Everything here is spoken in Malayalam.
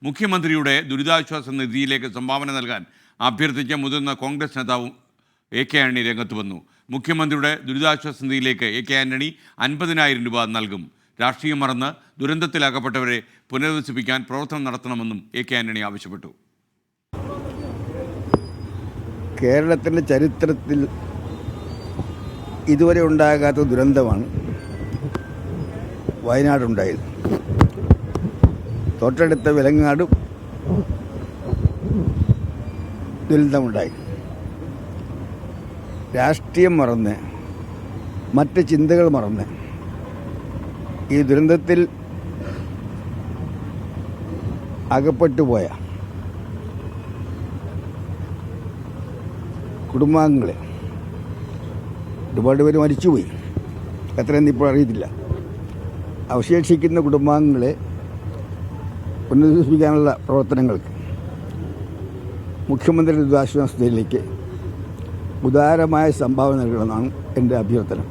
മുഖ്യമന്ത്രിയുടെ ദുരിതാശ്വാസ നിധിയിലേക്ക് സംഭാവന നൽകാൻ അഭ്യർത്ഥിച്ച മുതിർന്ന കോൺഗ്രസ് നേതാവ് എ.കെ. ആന്റണി രംഗത്ത് വന്നു. മുഖ്യമന്ത്രിയുടെ ദുരിതാശ്വാസ നിധിയിലേക്ക് എ.കെ. ആന്റണി 50,000 രൂപ നൽകും. രാഷ്ട്രീയം മറന്ന് ദുരന്തത്തിലാക്കപ്പെട്ടവരെ പുനരധിവസിപ്പിക്കാൻ പ്രവർത്തനം നടത്തണമെന്നും എ.കെ. ആന്റണി ആവശ്യപ്പെട്ടു. കേരളത്തിൻ്റെ ചരിത്രത്തിൽ ഇതുവരെ ഉണ്ടാകാത്ത ദുരന്തമാണ് വയനാടുണ്ടായത്. തൊട്ടടുത്ത വിലങ്ങാടും ദുരന്തമുണ്ടായി. രാഷ്ട്രീയം മറന്ന്, മറ്റ് ചിന്തകൾ മറന്ന് ഈ ദുരന്തത്തിൽ അകപ്പെട്ടുപോയ കുടുംബാംഗങ്ങളെ, ഒരുപാട് പേര് മരിച്ചുപോയി, എത്രയെന്ന് ഇപ്പോൾ അറിയത്തില്ല. അവശേഷിക്കുന്ന കുടുംബാംഗങ്ങളെ പുനരധിവസിപ്പിക്കാനുള്ള പ്രവർത്തനങ്ങൾക്ക് മുഖ്യമന്ത്രി ദുരിതാശ്വാസ നിധിയിലേക്ക് ഉദാരമായ സംഭാവന നൽകണമെന്നാണ് എൻ്റെ അഭ്യർത്ഥന.